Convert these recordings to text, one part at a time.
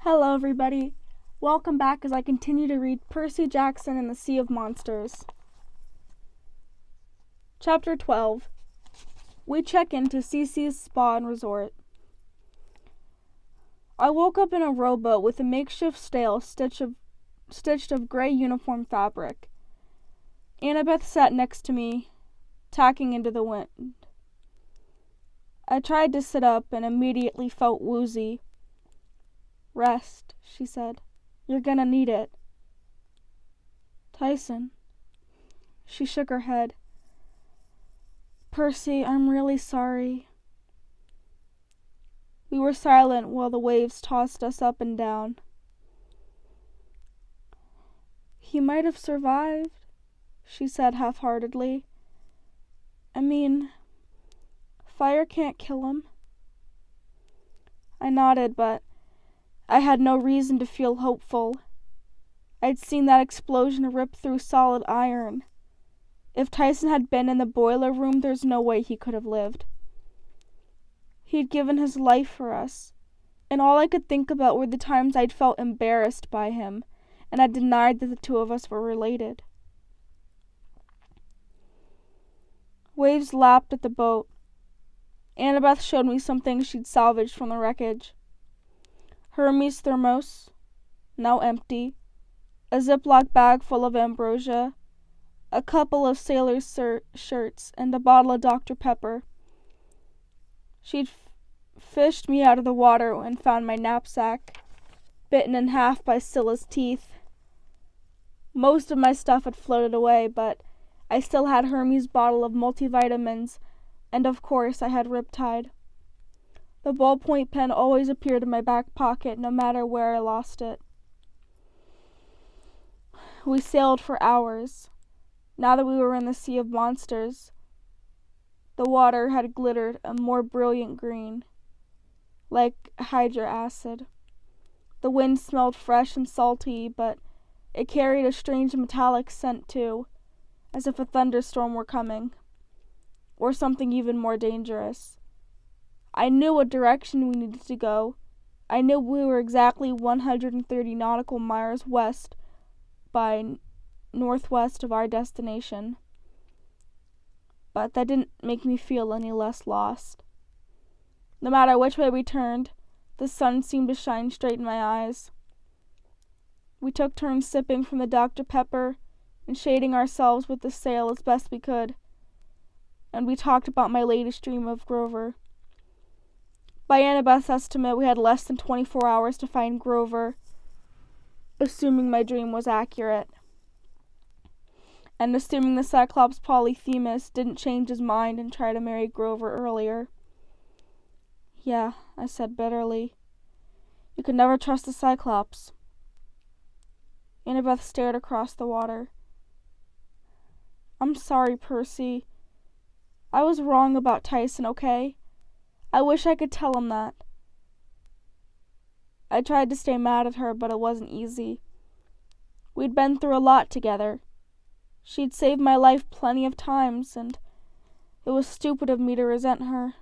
Hello everybody, welcome back as I continue to read Percy Jackson and the Sea of Monsters. Chapter 12. We check into Cece's Spa and Resort. I woke up in a rowboat with a makeshift sail stitched of gray uniform fabric. Annabeth sat next to me, tacking into the wind. I tried to sit up and immediately felt woozy. "Rest," she said. "You're gonna need it." "Tyson." She shook her head. "Percy, I'm really sorry." We were silent while the waves tossed us up and down. "He might have survived," she said half-heartedly. "I mean, fire can't kill him." I nodded, but I had no reason to feel hopeful. I'd seen that explosion rip through solid iron. If Tyson had been in the boiler room, there's no way he could have lived. He'd given his life for us, and all I could think about were the times I'd felt embarrassed by him, and I denied that the two of us were related. Waves lapped at the boat. Annabeth showed me some things she'd salvaged from the wreckage. Hermes' thermos, now empty, a Ziploc bag full of ambrosia, a couple of sailors' shirts, and a bottle of Dr. Pepper. She'd fished me out of the water and found my knapsack, bitten in half by Scylla's teeth. Most of my stuff had floated away, but I still had Hermes' bottle of multivitamins, and of course I had Riptide. The ballpoint pen always appeared in my back pocket, no matter where I lost it. We sailed for hours. Now that we were in the Sea of Monsters, the water had glittered a more brilliant green, like hydra acid. The wind smelled fresh and salty, but it carried a strange metallic scent too, as if a thunderstorm were coming, or something even more dangerous. I knew what direction we needed to go. I knew we were exactly 130 nautical miles west by northwest of our destination. But that didn't make me feel any less lost. No matter which way we turned, the sun seemed to shine straight in my eyes. We took turns sipping from the Dr. Pepper and shading ourselves with the sail as best we could. And we talked about my latest dream of Grover. By Annabeth's estimate, we had less than 24 hours to find Grover, assuming my dream was accurate. And assuming the Cyclops Polyphemus didn't change his mind and try to marry Grover earlier. "Yeah," I said bitterly. "You could never trust the Cyclops." Annabeth stared across the water. "I'm sorry, Percy. I was wrong about Tyson, okay? I wish I could tell him that." I tried to stay mad at her, but it wasn't easy. We'd been through a lot together. She'd saved my life plenty of times, and it was stupid of me to resent her.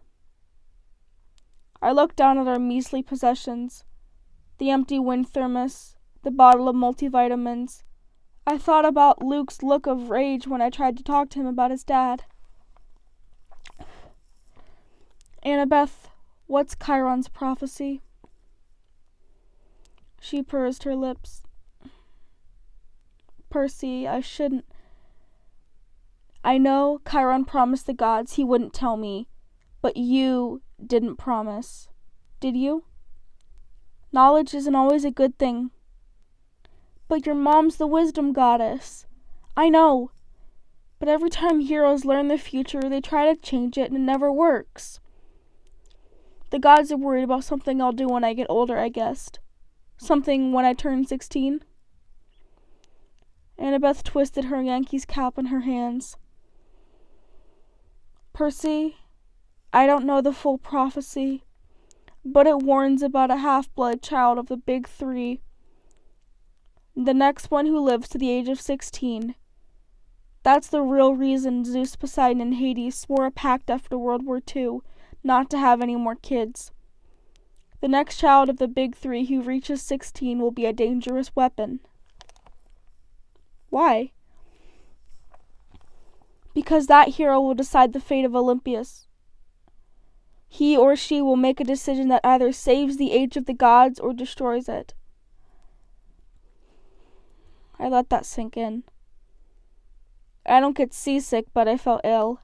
I looked down at our measly possessions, the empty wind thermos, the bottle of multivitamins. I thought about Luke's look of rage when I tried to talk to him about his dad. "Annabeth, what's Chiron's prophecy?" She pursed her lips. "Percy, I know Chiron promised the gods he wouldn't tell me, but you didn't promise, did you? Knowledge isn't always a good thing." "But your mom's the wisdom goddess." "I know, but every time heroes learn the future, they try to change it and it never works. The gods are worried about something I'll do when I get older, I guessed. Something when I turn 16. Annabeth twisted her Yankees cap in her hands. "Percy, I don't know the full prophecy, but it warns about a half-blood child of the big three. The next one who lives to the age of 16. That's the real reason Zeus, Poseidon, and Hades swore a pact after World War II not to have any more kids. The next child of the big three who reaches 16 will be a dangerous weapon. Why? Because that hero will decide the fate of Olympus. He or she will make a decision that either saves the age of the gods or destroys it. I let that sink in. I don't get seasick, but I felt ill.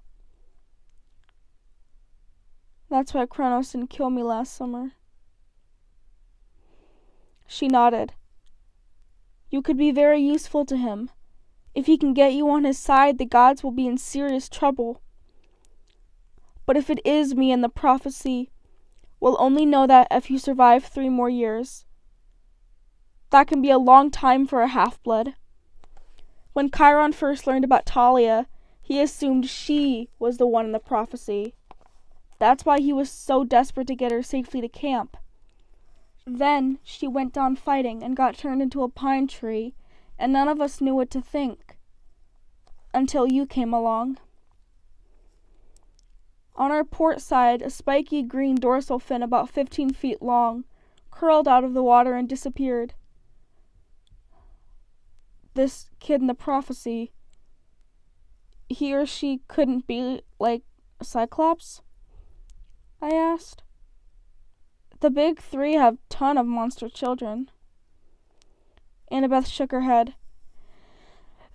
That's why Kronos didn't kill me last summer. She nodded. You could be very useful to him. If he can get you on his side, the gods will be in serious trouble. But if it is me in the prophecy, we'll only know that if you survive 3 more years. That can be a long time for a half-blood. When Chiron first learned about Talia, he assumed she was the one in the prophecy. That's why he was so desperate to get her safely to camp. Then she went down fighting and got turned into a pine tree, and none of us knew what to think. Until you came along. On our port side, a spiky green dorsal fin about 15 feet long curled out of the water and disappeared. This kid in the prophecy, he or she couldn't be like a Cyclops? I asked. The big three have a ton of monster children. Annabeth shook her head.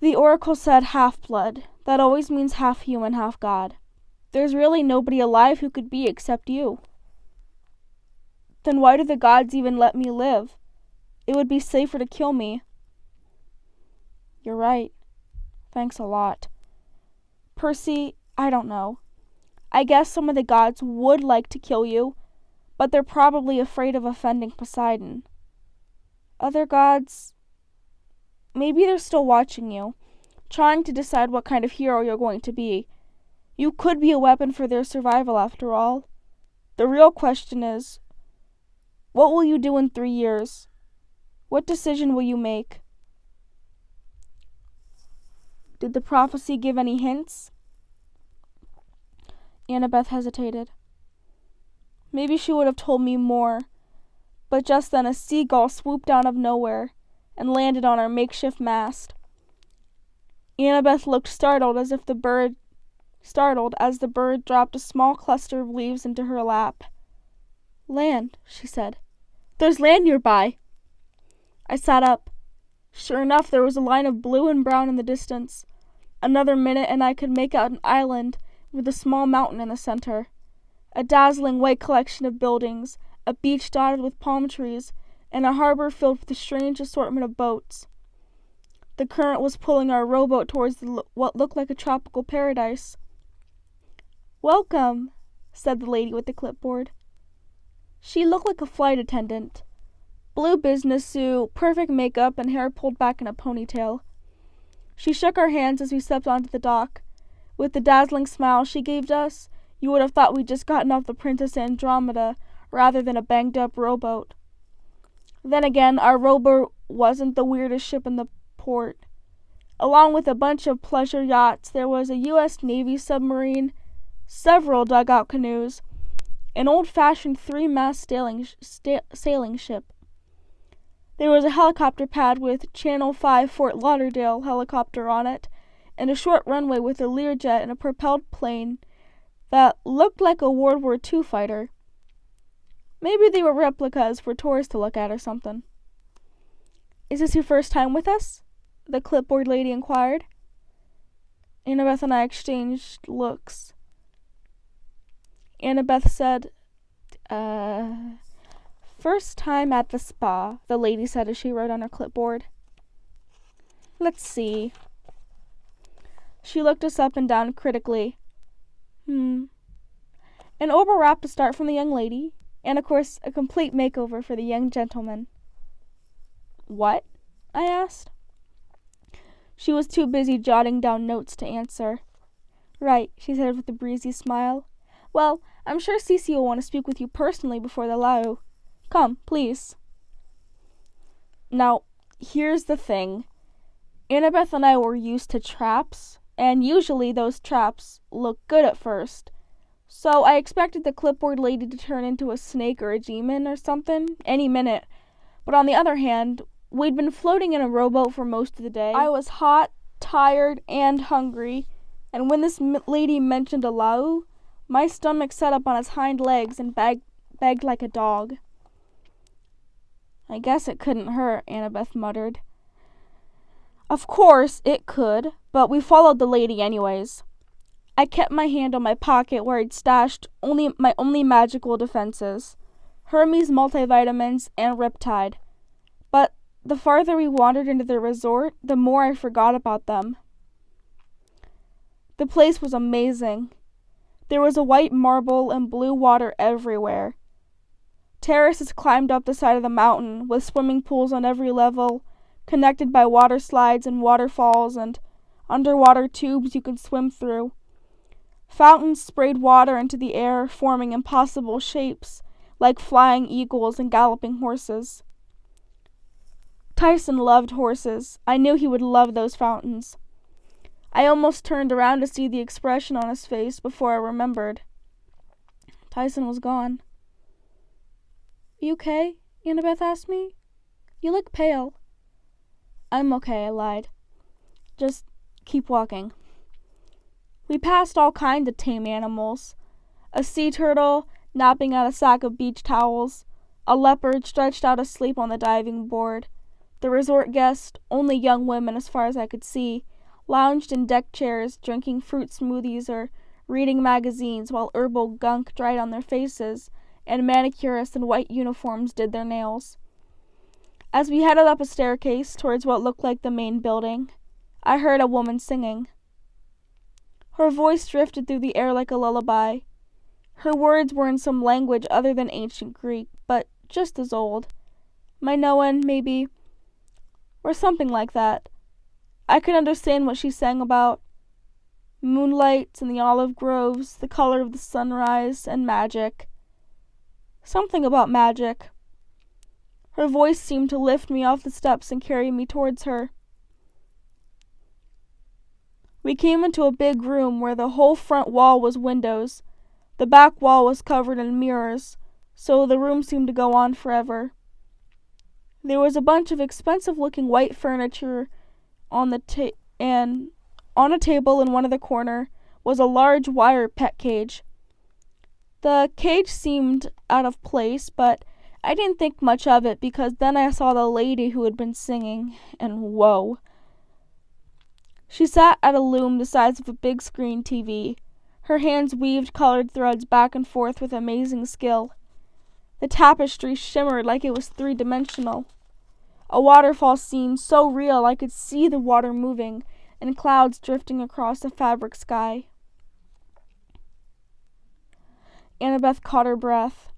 The oracle said half-blood. That always means half human, half god. There's really nobody alive who could be except you. Then why do the gods even let me live? It would be safer to kill me. You're right. Thanks a lot. Percy, I don't know. I guess some of the gods would like to kill you, but they're probably afraid of offending Poseidon. Other gods, maybe they're still watching you, trying to decide what kind of hero you're going to be. You could be a weapon for their survival after all. The real question is, what will you do in 3 years? What decision will you make? Did the prophecy give any hints? Annabeth hesitated. Maybe she would have told me more, but just then a seagull swooped out of nowhere and landed on our makeshift mast. Annabeth looked startled as the bird dropped a small cluster of leaves into her lap. Land, she said. There's land nearby. I sat up. Sure enough, there was a line of blue and brown in the distance. Another minute and I could make out an island with a small mountain in the center. A dazzling white collection of buildings, a beach dotted with palm trees, and a harbor filled with a strange assortment of boats. The current was pulling our rowboat towards what looked like a tropical paradise. Welcome, said the lady with the clipboard. She looked like a flight attendant. Blue business suit, perfect makeup, and hair pulled back in a ponytail. She shook our hands as we stepped onto the dock. With the dazzling smile she gave us, you would have thought we'd just gotten off the Princess Andromeda rather than a banged-up rowboat. Then again, our rowboat wasn't the weirdest ship in the port. Along with a bunch of pleasure yachts, there was a U.S. Navy submarine, several dugout canoes, an old-fashioned 3-mast sailing ship. There was a helicopter pad with Channel 5 Fort Lauderdale helicopter on it, and a short runway with a Learjet and a propelled plane that looked like a World War II fighter. Maybe they were replicas for tourists to look at or something. Is this your first time with us? The clipboard lady inquired. Annabeth and I exchanged looks. Annabeth said, first time at the spa, the lady said as she wrote on her clipboard. Let's see. She looked us up and down critically. An over wrap to start from the young lady, and of course a complete makeover for the young gentleman. What? I asked. She was too busy jotting down notes to answer. Right, she said with a breezy smile. Well, I'm sure Cece will want to speak with you personally before the lau. Come, please. Now, here's the thing. Annabeth and I were used to traps, and usually those traps look good at first. So I expected the clipboard lady to turn into a snake or a demon or something any minute. But on the other hand, we'd been floating in a rowboat for most of the day. I was hot, tired, and hungry, and when this lady mentioned aloud, my stomach sat up on its hind legs and begged like a dog. I guess it couldn't hurt, Annabeth muttered. Of course it could, but we followed the lady anyways. I kept my hand on my pocket where I'd stashed my only magical defenses, Hermes multivitamins and Riptide. But the farther we wandered into the resort, the more I forgot about them. The place was amazing. There was a white marble and blue water everywhere. Terraces climbed up the side of the mountain, with swimming pools on every level, connected by water slides and waterfalls and underwater tubes you could swim through. Fountains sprayed water into the air, forming impossible shapes, like flying eagles and galloping horses. Tyson loved horses. I knew he would love those fountains. I almost turned around to see the expression on his face before I remembered. Tyson was gone. You okay? Annabeth asked me. You look pale. I'm okay, I lied. Just keep walking. We passed all kinds of tame animals. A sea turtle napping at a sack of beach towels, a leopard stretched out asleep on the diving board. The resort guests, only young women as far as I could see, lounged in deck chairs, drinking fruit smoothies or reading magazines while herbal gunk dried on their faces, and manicurists in white uniforms did their nails. As we headed up a staircase towards what looked like the main building, I heard a woman singing. Her voice drifted through the air like a lullaby. Her words were in some language other than ancient Greek, but just as old. Minoan, maybe, or something like that. I could understand what she sang about. Moonlight and the olive groves, the color of the sunrise, and magic. Something about magic. Her voice seemed to lift me off the steps and carry me towards her. We came into a big room where the whole front wall was windows. The back wall was covered in mirrors, so the room seemed to go on forever. There was a bunch of expensive-looking white furniture and on a table in one of the corner was a large wire pet cage. The cage seemed out of place, but I didn't think much of it because then I saw the lady who had been singing, and whoa. She sat at a loom the size of a big screen TV. Her hands weaved colored threads back and forth with amazing skill. The tapestry shimmered like it was three-dimensional. A waterfall scene so real I could see the water moving and clouds drifting across the fabric sky. Annabeth caught her breath.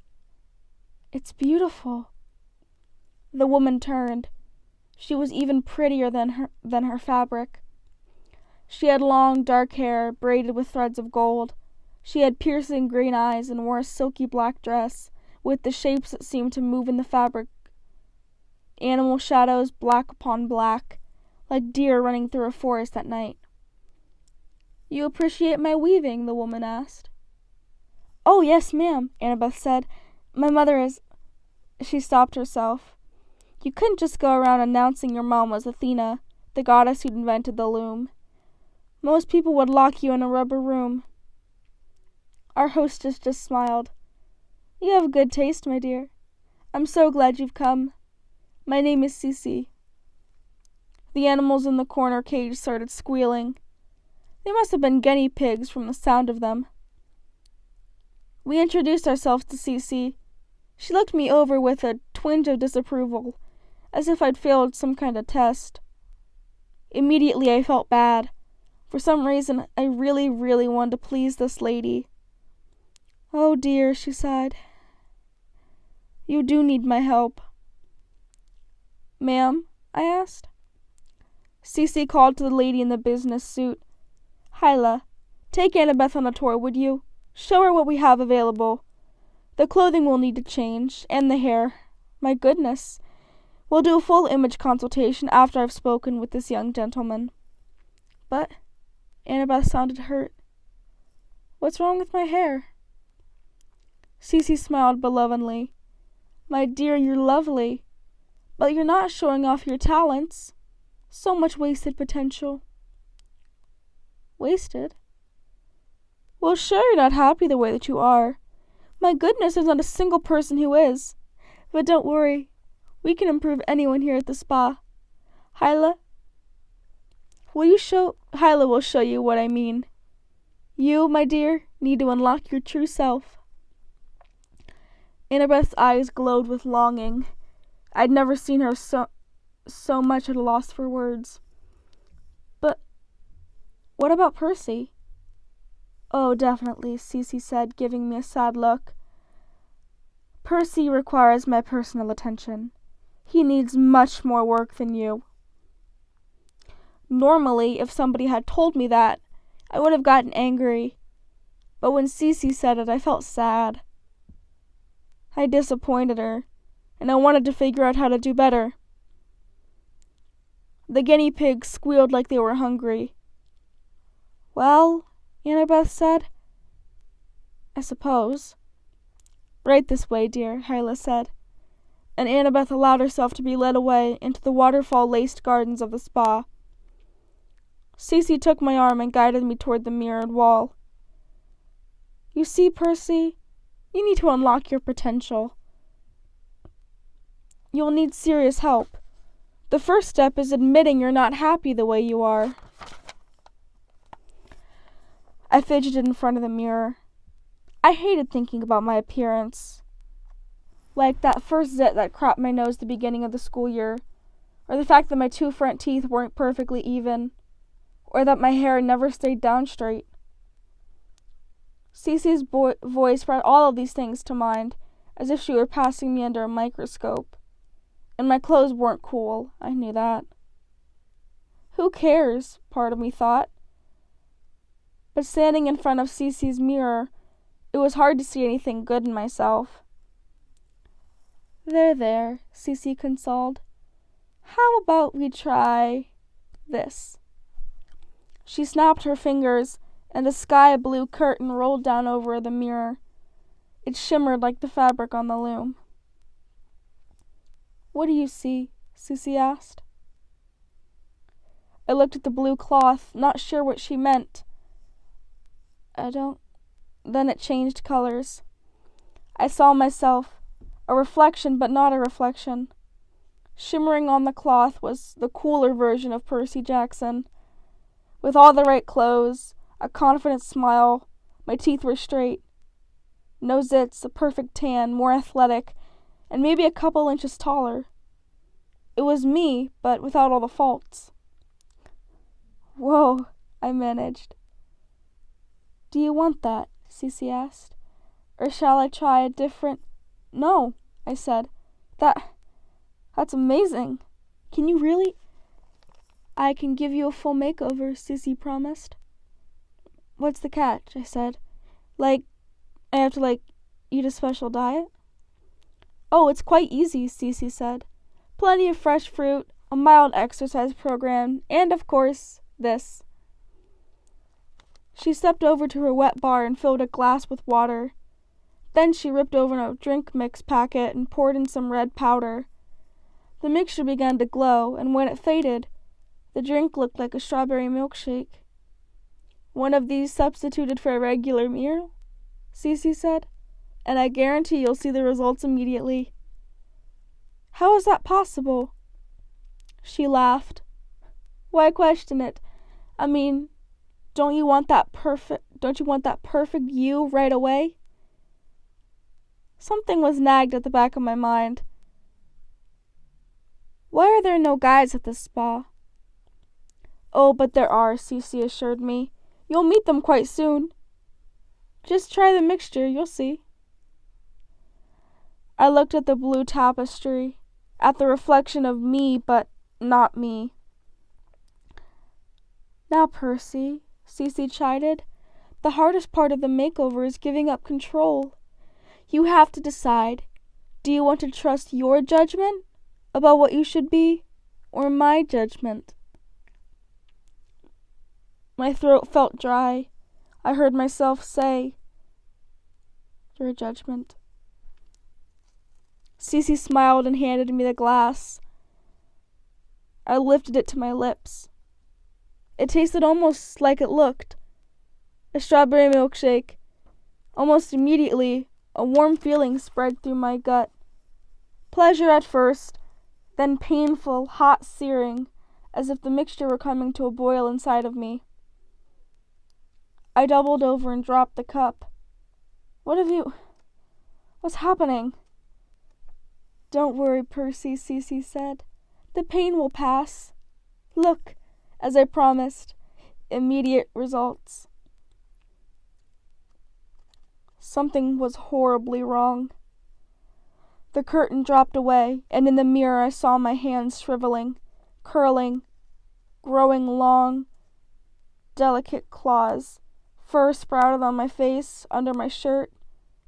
It's beautiful. The woman turned. She was even prettier than her fabric. She had long, dark hair, braided with threads of gold. She had piercing green eyes and wore a silky black dress, with the shapes that seemed to move in the fabric. Animal shadows black upon black, like deer running through a forest at night. You appreciate my weaving? The woman asked. Oh, yes, ma'am, Annabeth said. My mother is... She stopped herself. You couldn't just go around announcing your mom was Athena, the goddess who'd invented the loom. Most people would lock you in a rubber room. Our hostess just smiled. You have good taste, my dear. I'm so glad you've come. My name is Cece. The animals in the corner cage started squealing. They must have been guinea pigs from the sound of them. We introduced ourselves to Cece. She looked me over with a twinge of disapproval, as if I'd failed some kind of test. Immediately I felt bad. For some reason, I really, really wanted to please this lady. Oh dear, she sighed. You do need my help. Ma'am? I asked. Cece called to the lady in the business suit. Hyla, take Annabeth on a tour, would you? Show her what we have available. The clothing will need to change, and the hair. My goodness. We'll do a full image consultation after I've spoken with this young gentleman. But Annabeth sounded hurt. What's wrong with my hair? Cece smiled belovedly. My dear, you're lovely. But you're not showing off your talents. So much wasted potential. Wasted? Well, sure, you're not happy the way that you are. My goodness, there's not a single person who is. But don't worry. We can improve anyone here at the spa. Hyla will show you what I mean. You, my dear, need to unlock your true self. Annabeth's eyes glowed with longing. I'd never seen her so much at a loss for words. But what about Percy? Oh, definitely, Cece said, giving me a sad look. Percy requires my personal attention. He needs much more work than you. Normally, if somebody had told me that, I would have gotten angry. But when Cece said it, I felt sad. I disappointed her, and I wanted to figure out how to do better. The guinea pigs squealed like they were hungry. Well, Annabeth said, I suppose. Right this way, dear, Hyla said, and Annabeth allowed herself to be led away into the waterfall-laced gardens of the spa. Cece took my arm and guided me toward the mirrored wall. You see, Percy, you need to unlock your potential. You'll need serious help. The first step is admitting you're not happy the way you are. I fidgeted in front of the mirror. I hated thinking about my appearance. Like that first zit that cropped my nose at the beginning of the school year, or the fact that my 2 front teeth weren't perfectly even, or that my hair never stayed down straight. Cece's voice brought all of these things to mind, as if she were passing me under a microscope. And my clothes weren't cool, I knew that. Who cares, part of me thought. But standing in front of Cece's mirror, it was hard to see anything good in myself. There, Cece consoled. How about we try this? She snapped her fingers, and a sky-blue curtain rolled down over the mirror. It shimmered like the fabric on the loom. What do you see? Cece asked. I looked at the blue cloth, not sure what she meant. Then it changed colors. I saw myself, a reflection but not a reflection. Shimmering on the cloth was the cooler version of Percy Jackson. With all the right clothes, a confident smile, my teeth were straight. No zits, a perfect tan, more athletic, and maybe a couple inches taller. It was me, but without all the faults. Whoa, I managed. Do you want that? Cece asked. Or shall I try a different... No, I said. That's amazing. Can you really... I can give you a full makeover, Cece promised. What's the catch? I said. I have to, eat a special diet? Oh, it's quite easy, Cece said. Plenty of fresh fruit, a mild exercise program, and, of course, this. She stepped over to her wet bar and filled a glass with water. Then she ripped open a drink mix packet and poured in some red powder. The mixture began to glow, and when it faded, the drink looked like a strawberry milkshake. One of these substituted for a regular meal, Cece said, and I guarantee you'll see the results immediately. How is that possible? She laughed. Why question it? I mean, don't you want that perfect you right away? Something was nagged at the back of my mind. Why are there no guys at this spa? Oh, but there are, Cece assured me. You'll meet them quite soon. Just try the mixture, you'll see. I looked at the blue tapestry, at the reflection of me, but not me. Now, Percy, Cece chided, the hardest part of the makeover is giving up control. You have to decide, do you want to trust your judgment about what you should be, or my judgment? My throat felt dry. I heard myself say, Your judgment. Cece smiled and handed me the glass. I lifted it to my lips. It tasted almost like it looked. A strawberry milkshake. Almost immediately, a warm feeling spread through my gut. Pleasure at first, then painful, hot searing, as if the mixture were coming to a boil inside of me. I doubled over and dropped the cup. What's happening? Don't worry, Percy, Cece said. The pain will pass. Look, as I promised, immediate results. Something was horribly wrong. The curtain dropped away, and in the mirror I saw my hands shriveling, curling, growing long, delicate claws. Fur sprouted on my face, under my shirt,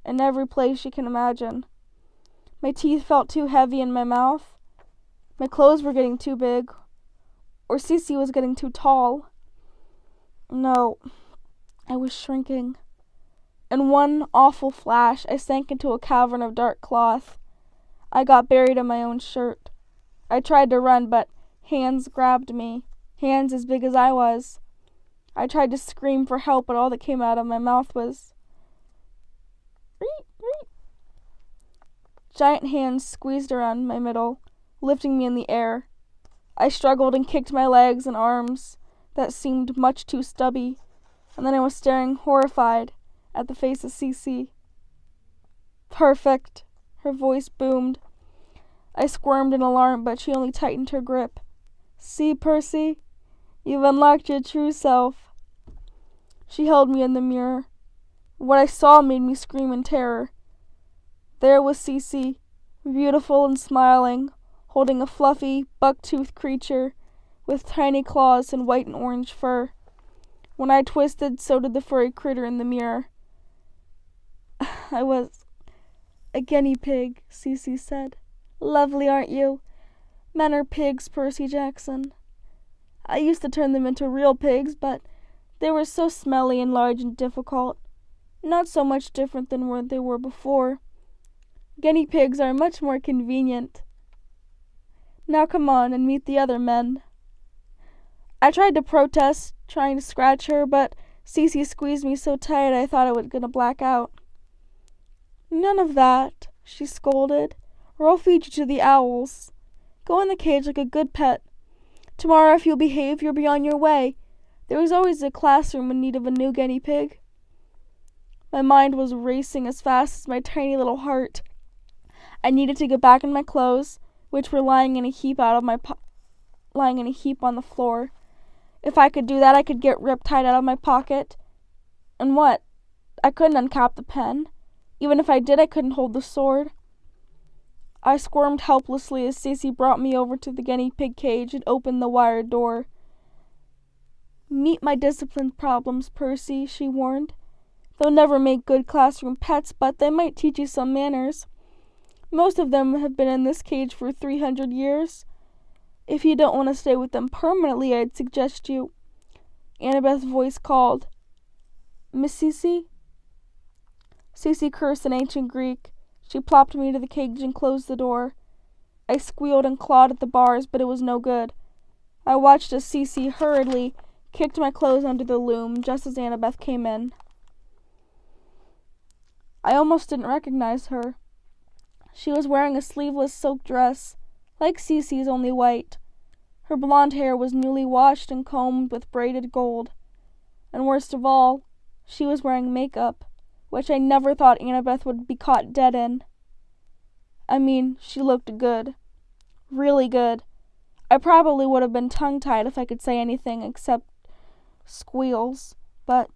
in every place you can imagine. My teeth felt too heavy in my mouth. My clothes were getting too big, or Cece was getting too tall. No, I was shrinking. In one awful flash, I sank into a cavern of dark cloth. I got buried in my own shirt. I tried to run, but hands grabbed me, hands as big as I was. I tried to scream for help, but all that came out of my mouth was reet, reet. Giant hands squeezed around my middle, lifting me in the air. I struggled and kicked my legs and arms that seemed much too stubby, and then I was staring horrified at the face of Cece. Perfect, her voice boomed. I squirmed in alarm, but she only tightened her grip. See, Percy, you've unlocked your true self. She held me in the mirror. What I saw made me scream in terror. There was Cece, beautiful and smiling, holding a fluffy, buck-toothed creature with tiny claws and white and orange fur. When I twisted, so did the furry critter in the mirror. I was a guinea pig, Cece said. Lovely, aren't you? Men are pigs, Percy Jackson. I used to turn them into real pigs, but they were so smelly and large and difficult. Not so much different than what they were before. Guinea pigs are much more convenient. Now come on and meet the other men. I tried to protest, trying to scratch her, but Cece squeezed me so tight I thought I was going to black out. None of that, she scolded, or I'll feed you to the owls. Go in the cage like a good pet. Tomorrow, if you'll behave, you'll be on your way. There is always a classroom in need of a new guinea pig. My mind was racing as fast as my tiny little heart. I needed to get back in my clothes, which were lying in a heap on the floor. If I could do that, I could get riptide out of my pocket. And what? I couldn't uncap the pen. Even if I did, I couldn't hold the sword. I squirmed helplessly as Cece brought me over to the guinea pig cage and opened the wire door. Meet my discipline problems, Percy, she warned. They'll never make good classroom pets, but they might teach you some manners. Most of them have been in this cage for 300 years. If you don't want to stay with them permanently, I'd suggest you. Annabeth's voice called. Miss Cece? Cece cursed in ancient Greek. She plopped me into the cage and closed the door. I squealed and clawed at the bars, but it was no good. I watched as Cece hurriedly kicked my clothes under the loom just as Annabeth came in. I almost didn't recognize her. She was wearing a sleeveless silk dress, like Cece's, only white. Her blonde hair was newly washed and combed with braided gold. And worst of all, she was wearing makeup, which I never thought Annabeth would be caught dead in. I mean, she looked good. Really good. I probably would have been tongue-tied if I could say anything except squeals, but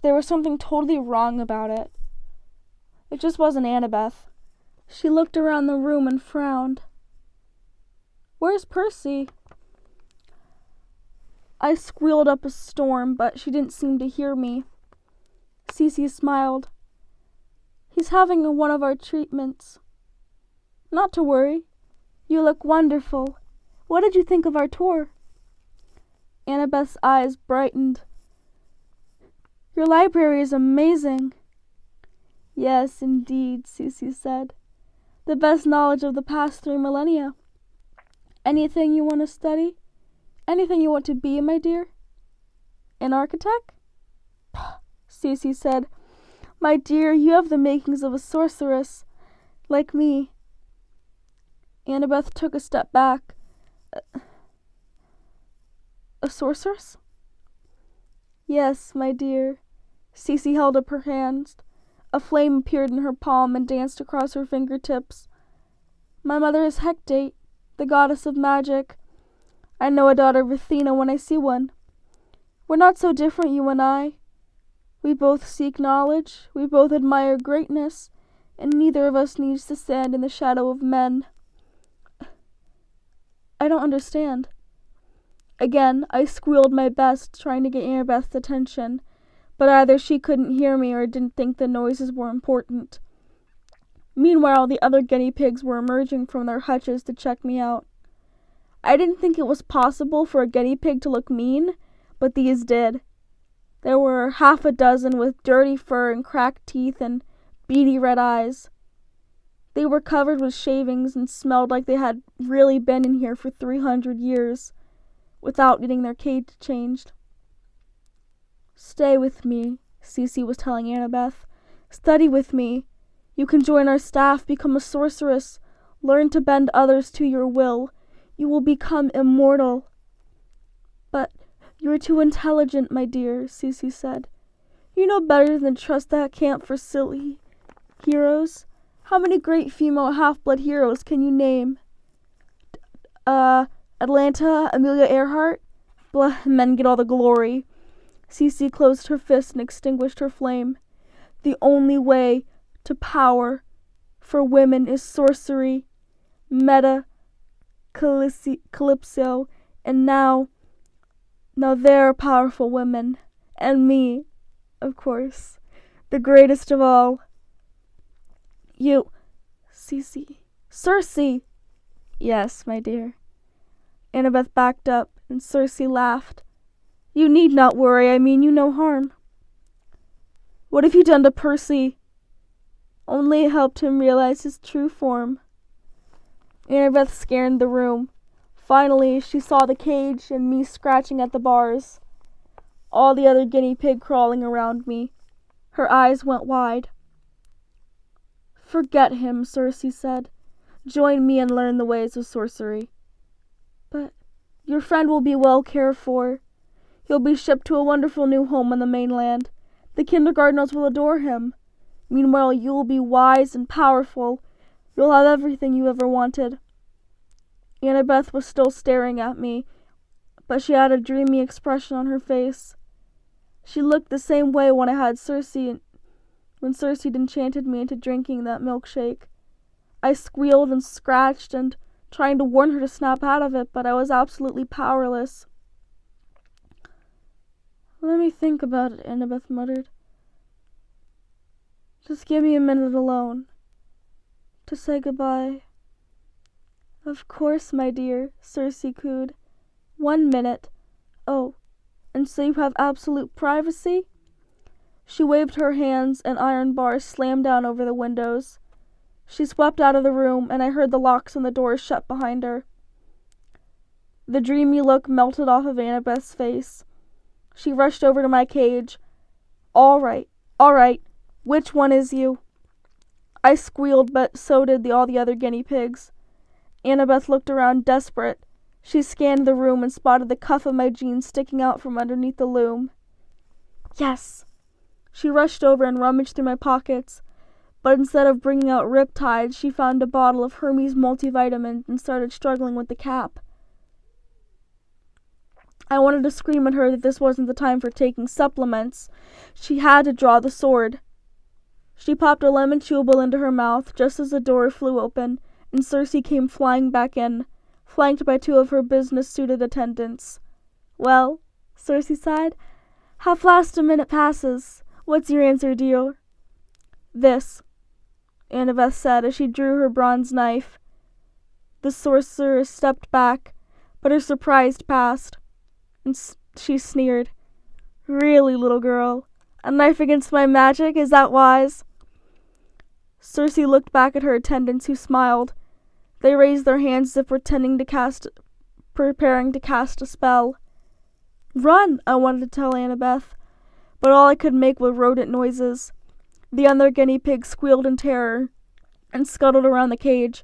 there was something totally wrong about it. It just wasn't Annabeth. She looked around the room and frowned. Where's Percy? I squealed up a storm, but she didn't seem to hear me. Cece smiled. He's having one of our treatments. Not to worry. You look wonderful. What did you think of our tour? Annabeth's eyes brightened. Your library is amazing. Yes, indeed, Cece said. The best knowledge of the past 3 millennia. Anything you want to study? Anything you want to be, my dear? An architect? Cece said, My dear, you have the makings of a sorceress, like me. Annabeth took a step back. A sorceress? Yes, my dear. Cece held up her hands. A flame appeared in her palm and danced across her fingertips. My mother is Hecate, the goddess of magic. I know a daughter of Athena when I see one. We're not so different, you and I. We both seek knowledge, we both admire greatness, and neither of us needs to stand in the shadow of men. I don't understand. Again, I squealed my best, trying to get Annabeth's attention, but either she couldn't hear me or didn't think the noises were important. Meanwhile, the other guinea pigs were emerging from their hutches to check me out. I didn't think it was possible for a guinea pig to look mean, but these did. There were 6 with dirty fur and cracked teeth and beady red eyes. They were covered with shavings and smelled like they had really been in here for 300 years, without getting their cage changed. Stay with me, Cece was telling Annabeth. Study with me. You can join our staff, become a sorceress, learn to bend others to your will. You will become immortal. But you're too intelligent, my dear, Cece said. You know better than trust that camp for silly heroes. How many great female half-blood heroes can you name? Atlanta, Amelia Earhart? Blah, men get all the glory. Cece closed her fist and extinguished her flame. The only way to power for women is sorcery, calypso, and now they're powerful women. And me, of course, the greatest of all. You, Cece. Circe! Yes, my dear. Annabeth backed up, and Circe laughed. You need not worry, I mean you no harm. What have you done to Percy? Only helped him realize his true form. Annabeth scanned the room. Finally, she saw the cage and me scratching at the bars. All the other guinea pig crawling around me. Her eyes went wide. Forget him, Circe said. Join me and learn the ways of sorcery. But your friend will be well cared for. He'll be shipped to a wonderful new home on the mainland. The kindergartners will adore him. Meanwhile, you will be wise and powerful. You'll have everything you ever wanted. Annabeth was still staring at me, but she had a dreamy expression on her face. She looked the same way when Circe enchanted me into drinking that milkshake. I squealed and scratched and trying to warn her to snap out of it, but I was absolutely powerless. Let me think about it, Annabeth muttered. Just give me a minute alone to say goodbye. Of course, my dear, Circe cooed. 1 minute. Oh, and so you have absolute privacy? She waved her hands and iron bars slammed down over the windows. She swept out of the room, and I heard the locks on the doors shut behind her. The dreamy look melted off of Annabeth's face. She rushed over to my cage. All right. Which one is you? I squealed, but so did all the other guinea pigs. Annabeth looked around desperate. She scanned the room and spotted the cuff of my jeans sticking out from underneath the loom. Yes. She rushed over and rummaged through my pockets, but instead of bringing out riptides, she found a bottle of Hermes multivitamin and started struggling with the cap. I wanted to scream at her that this wasn't the time for taking supplements. She had to draw the sword. She popped a lemon chewable into her mouth just as the door flew open, and Circe came flying back in, flanked by 2 of her business-suited attendants. Well, Circe sighed, how fast a minute passes. What's your answer, dear? This, Annabeth said as she drew her bronze knife. The sorceress stepped back, but her surprise passed, and she sneered. Really, little girl? A knife against my magic? Is that wise? Circe looked back at her attendants, who smiled. They raised their hands as if preparing to cast a spell. "Run," I wanted to tell Annabeth, but all I could make were rodent noises. The other guinea pigs squealed in terror and scuttled around the cage.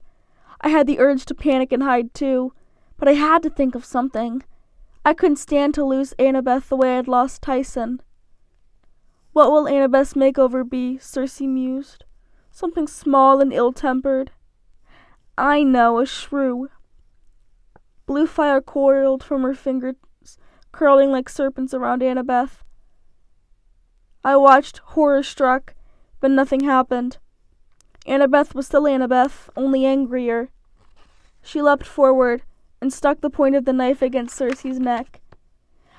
I had the urge to panic and hide too, but I had to think of something. I couldn't stand to lose Annabeth the way I'd lost Tyson. "What will Annabeth's makeover be?" Circe mused. "Something small and ill-tempered." "I know, a shrew." Blue fire coiled from her fingers, curling like serpents around Annabeth. I watched, horror-struck, but nothing happened. Annabeth was still Annabeth, only angrier. She leapt forward and stuck the point of the knife against Circe's neck.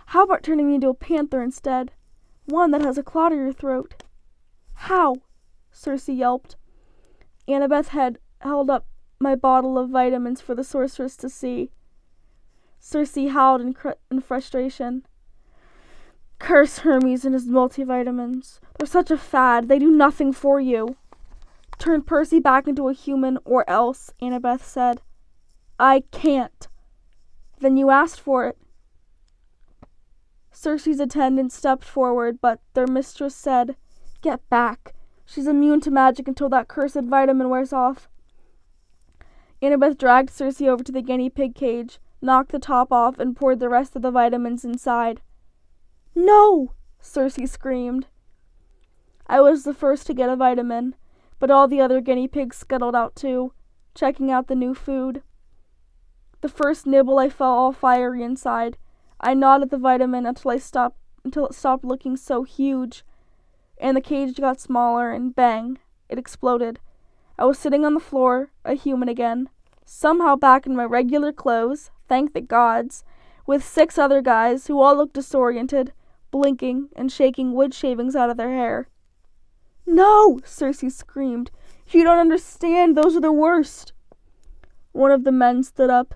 "How about turning me into a panther instead? One that has a claw to your throat." "How?" Circe yelped. Annabeth had held up my bottle of vitamins for the sorceress to see. Circe howled in frustration. "Curse Hermes and his multivitamins. They're such a fad. They do nothing for you." "Turn Percy back into a human or else," Annabeth said. "I can't." "Then you asked for it." Circe's attendants stepped forward, but their mistress said, "Get back. She's immune to magic until that cursed vitamin wears off." Annabeth dragged Circe over to the guinea pig cage, knocked the top off, and poured the rest of the vitamins inside. "No!" Circe screamed. I was the first to get a vitamin, but all the other guinea pigs scuttled out too, checking out the new food. The first nibble I felt all fiery inside. I gnawed at the vitamin until it stopped looking so huge, and the cage got smaller, and bang, it exploded. I was sitting on the floor, a human again, somehow back in my regular clothes, thank the gods, with 6 other guys who all looked disoriented, blinking and shaking wood shavings out of their hair. "No!" Circe screamed. "You don't understand. Those are the worst." One of the men stood up,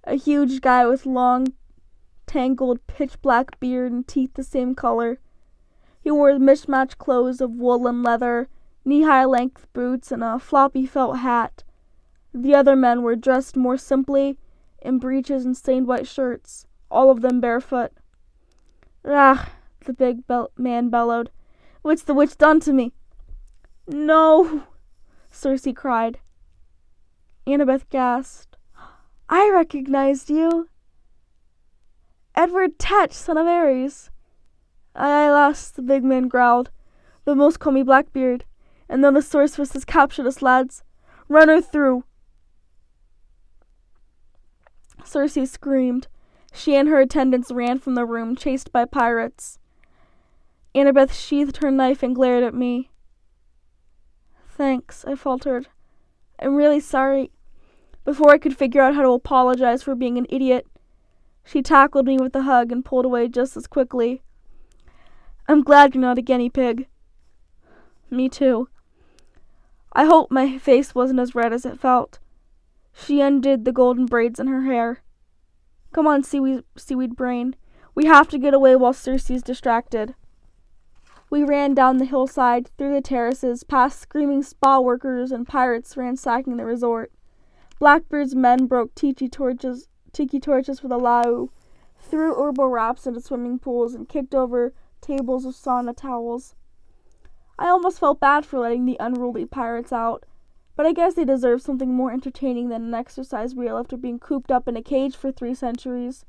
a huge guy with long, tangled, pitch-black beard and teeth the same color. He wore mismatched clothes of wool and leather, knee-high length boots, and a floppy felt hat. The other men were dressed more simply, in breeches and stained white shirts, all of them barefoot. "Ah!" the big man bellowed. "What's the witch done to me?" "No!" Circe cried. Annabeth gasped. "I recognized you. Edward Tetch, son of Ares." "Aye, lass," the big man growled. "The most call me Blackbeard. And then the sorceress has captured us, lads. Run her through." Circe screamed. She and her attendants ran from the room, chased by pirates. Annabeth sheathed her knife and glared at me. "Thanks," I faltered. "I'm really sorry." Before I could figure out how to apologize for being an idiot, she tackled me with a hug and pulled away just as quickly. "I'm glad you're not a guinea pig." "Me too." I hope my face wasn't as red as it felt. She undid the golden braids in her hair. "Come on, seaweed brain. We have to get away while Circe's distracted." We ran down the hillside, through the terraces, past screaming spa workers and pirates ransacking the resort. Blackbeard's men broke tiki torches with aloud, threw herbal wraps into swimming pools, and kicked over tables of sauna towels. I almost felt bad for letting the unruly pirates out, but I guess they deserve something more entertaining than an exercise reel after being cooped up in a cage for 3 centuries.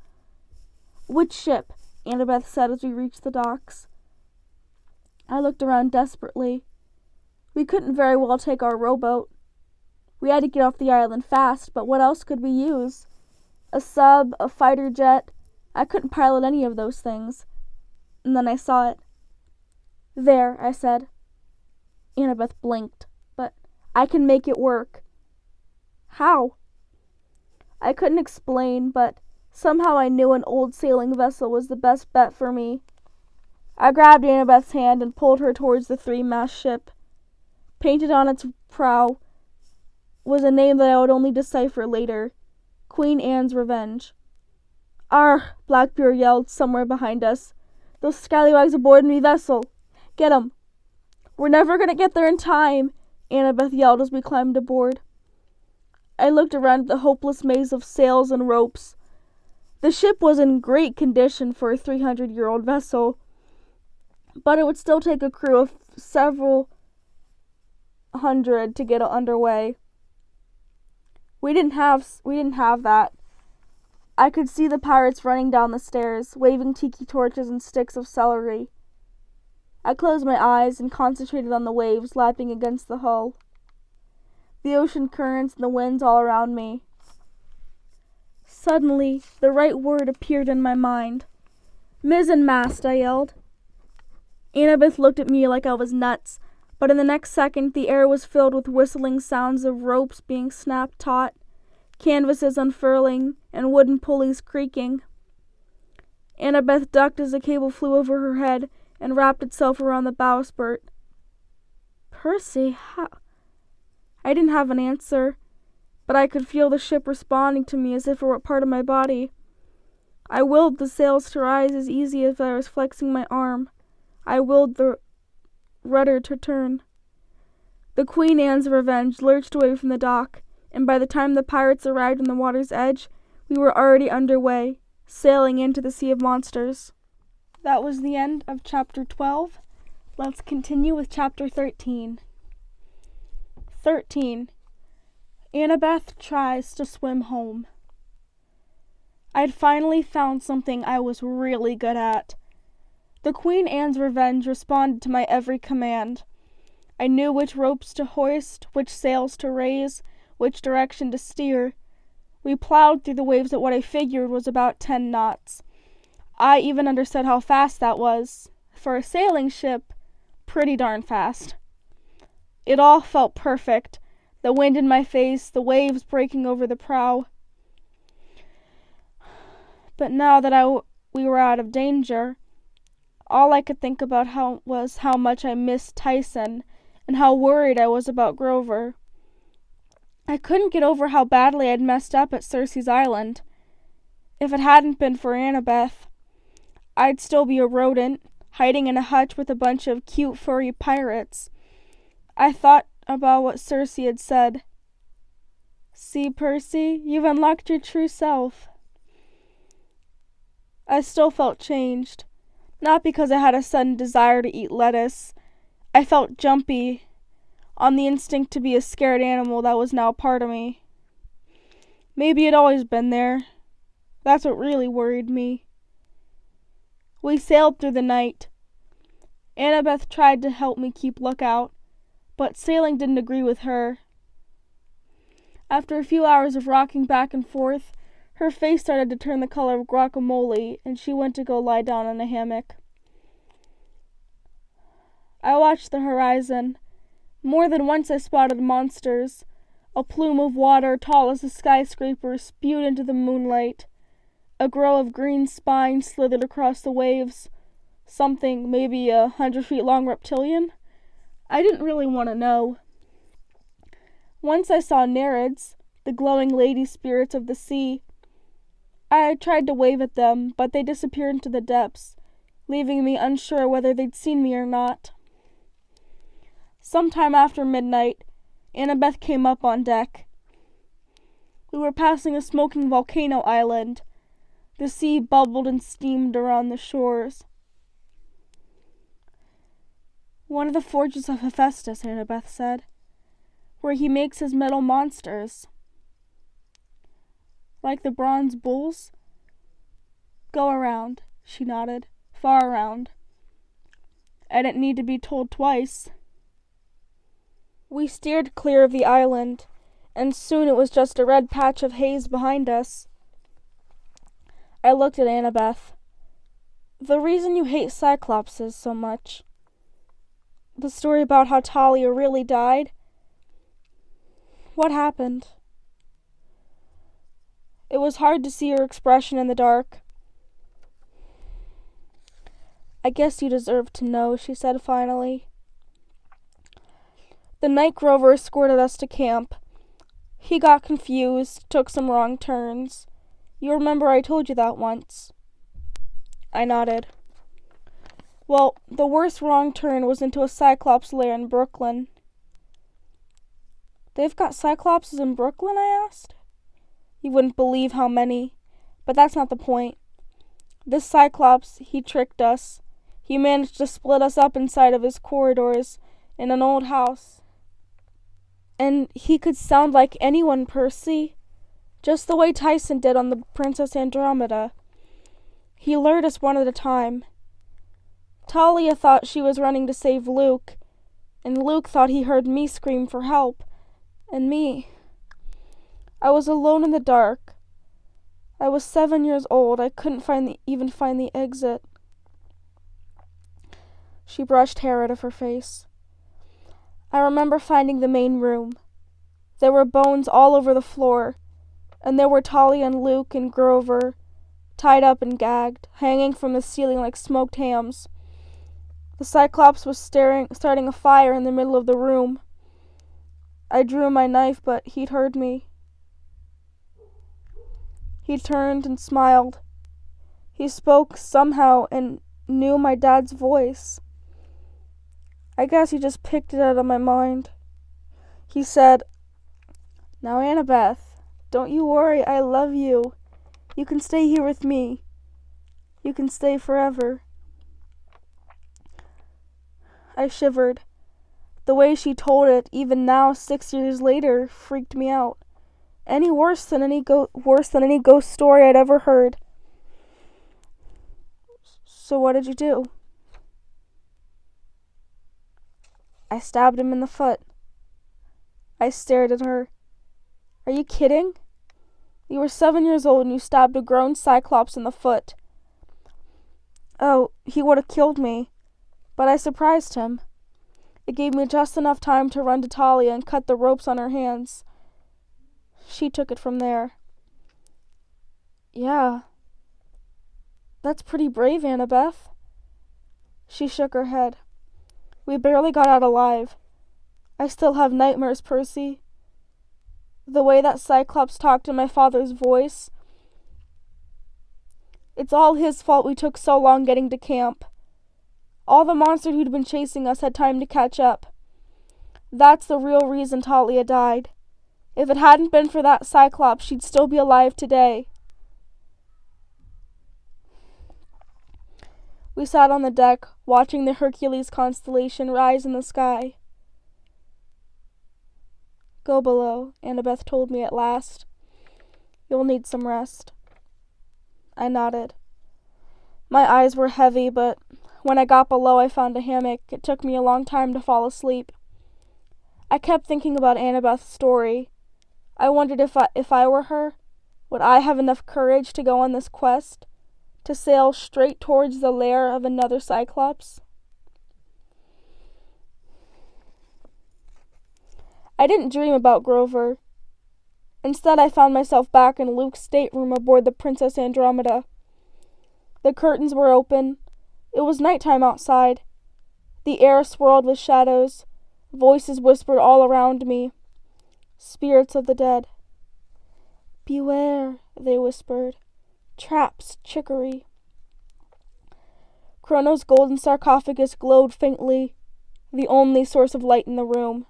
"Which ship?" Annabeth said as we reached the docks. I looked around desperately. We couldn't very well take our rowboat. We had to get off the island fast, but what else could we use? A sub, a fighter jet? I couldn't pilot any of those things. And then I saw it. "There," I said. Annabeth blinked. "But I can make it work." "How?" I couldn't explain, but somehow I knew an old sailing vessel was the best bet for me. I grabbed Annabeth's hand and pulled her towards the 3-mast ship. Painted on its prow was a name that I would only decipher later: Queen Anne's Revenge. "Arr!" Blackbeard yelled somewhere behind us. "Those scallywags aboard me vessel! Get 'em!" "We're never gonna get there in time!" Annabeth yelled as we climbed aboard. I looked around at the hopeless maze of sails and ropes. The ship was in great condition for a 300-year-old vessel, but it would still take a crew of several hundred to get it underway. We didn't have that. I could see the pirates running down the stairs, waving tiki torches and sticks of celery. I closed my eyes and concentrated on the waves lapping against the hull, the ocean currents and the winds all around me. Suddenly, the right word appeared in my mind. "Mizzenmast," I yelled. Annabeth looked at me like I was nuts, but in the next second the air was filled with whistling sounds of ropes being snapped taut, canvases unfurling, and wooden pulleys creaking. Annabeth ducked as the cable flew over her head and wrapped itself around the bowsprit. "Percy, how—" I didn't have an answer, but I could feel the ship responding to me as if it were part of my body. I willed the sails to rise as easy as I was flexing my arm. I willed the rudder to turn. The Queen Anne's Revenge lurched away from the dock, and by the time the pirates arrived on the water's edge, we were already underway, sailing into the Sea of Monsters. That was the end of Chapter 12. Let's continue with Chapter 13. 13. Annabeth tries to swim home. I'd finally found something I was really good at. The Queen Anne's Revenge responded to my every command. I knew which ropes to hoist, which sails to raise, which direction to steer. We plowed through the waves at what I figured was about 10 knots. I even understood how fast that was. For a sailing ship, pretty darn fast. It all felt perfect. The wind in my face, the waves breaking over the prow. But now that we were out of danger, all I could think about was how much I missed Tyson and how worried I was about Grover. I couldn't get over how badly I'd messed up at Circe's Island. If it hadn't been for Annabeth, I'd still be a rodent, hiding in a hutch with a bunch of cute furry pirates. I thought about what Circe had said. "See, Percy, you've unlocked your true self." I still felt changed, not because I had a sudden desire to eat lettuce. I felt jumpy, on the instinct to be a scared animal that was now part of me. Maybe it'd always been there. That's what really worried me. We sailed through the night. Annabeth tried to help me keep lookout, but sailing didn't agree with her. After a few hours of rocking back and forth, her face started to turn the color of guacamole, and she went to go lie down in a hammock. I watched the horizon. More than once I spotted monsters. A plume of water, tall as a skyscraper, spewed into the moonlight. A grow of green spines slithered across the waves. Something, maybe 100 feet long reptilian? I didn't really want to know. Once I saw Nereids, the glowing lady spirits of the sea. I tried to wave at them, but they disappeared into the depths, leaving me unsure whether they'd seen me or not. Sometime after midnight, Annabeth came up on deck. We were passing a smoking volcano island. The sea bubbled and steamed around the shores. "One of the forges of Hephaestus," Annabeth said, "where he makes his metal monsters." "Like the bronze bulls?" "Go around," she nodded. "Far around." I didn't need to be told twice. We steered clear of the island, and soon it was just a red patch of haze behind us. I looked at Annabeth. "The reason you hate Cyclopses so much? The story about how Talia really died? What happened?" It was hard to see her expression in the dark. "I guess you deserve to know," she said finally. "The night Grover escorted us to camp. He got confused, took some wrong turns. You remember I told you that once?" I nodded. "Well, the worst wrong turn was into a Cyclops lair in Brooklyn." They've got Cyclopses in Brooklyn, I asked. You wouldn't believe how many, but that's not the point. This Cyclops, he tricked us. He managed to split us up inside of his corridors in an old house. And he could sound like anyone, Percy, just the way Tyson did on the Princess Andromeda. He lured us one at a time. Talia thought she was running to save Luke, and Luke thought he heard me scream for help, and me. I was alone in the dark. I was 7 years old. I couldn't even find the exit. She brushed hair out of her face. I remember finding the main room. There were bones all over the floor, and there were Talia and Luke and Grover, tied up and gagged, hanging from the ceiling like smoked hams. The Cyclops was starting a fire in the middle of the room. I drew my knife, but he'd heard me. He turned and smiled. He spoke somehow and knew my dad's voice. I guess he just picked it out of my mind. He said, "Now, Annabeth, don't you worry, I love you. You can stay here with me. You can stay forever." I shivered. The way she told it, even now, 6 years later, freaked me out. Any worse than any ghost story I'd ever heard. "So what did you do?" "I stabbed him in the foot." I stared at her. "Are you kidding? You were 7 years old and you stabbed a grown Cyclops in the foot." "Oh, he would have killed me, but I surprised him. It gave me just enough time to run to Talia and cut the ropes on her hands. She took it from there." "Yeah. That's pretty brave, Annabeth." She shook her head. "We barely got out alive. I still have nightmares, Percy. The way that Cyclops talked in my father's voice. It's all his fault we took so long getting to camp. All the monsters who'd been chasing us had time to catch up. That's the real reason Talia died. If it hadn't been for that Cyclops, she'd still be alive today." We sat on the deck, watching the Hercules constellation rise in the sky. "Go below," Annabeth told me at last. "You'll need some rest." I nodded. My eyes were heavy, but when I got below I found a hammock. It took me a long time to fall asleep. I kept thinking about Annabeth's story. I wondered if I were her, would I have enough courage to go on this quest? To sail straight towards the lair of another Cyclops? I didn't dream about Grover. Instead, I found myself back in Luke's stateroom aboard the Princess Andromeda. The curtains were open. It was nighttime outside. The air swirled with shadows. Voices whispered all around me. Spirits of the dead. "Beware," they whispered. "Traps, trickery." Chrono's golden sarcophagus glowed faintly, the only source of light in the room.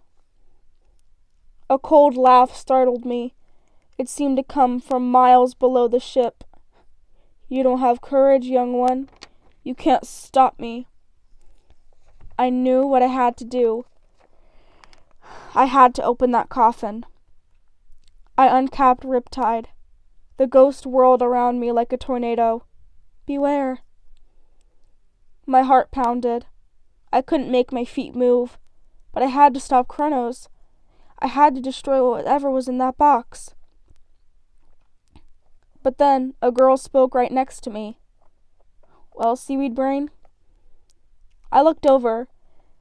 A cold laugh startled me. It seemed to come from miles below the ship. "You don't have courage, young one. You can't stop me." I knew what I had to do. I had to open that coffin. I uncapped Riptide. The ghost whirled around me like a tornado. "Beware." My heart pounded. I couldn't make my feet move, but I had to stop Kronos. I had to destroy whatever was in that box. But then a girl spoke right next to me. "Well, Seaweed Brain?" I looked over,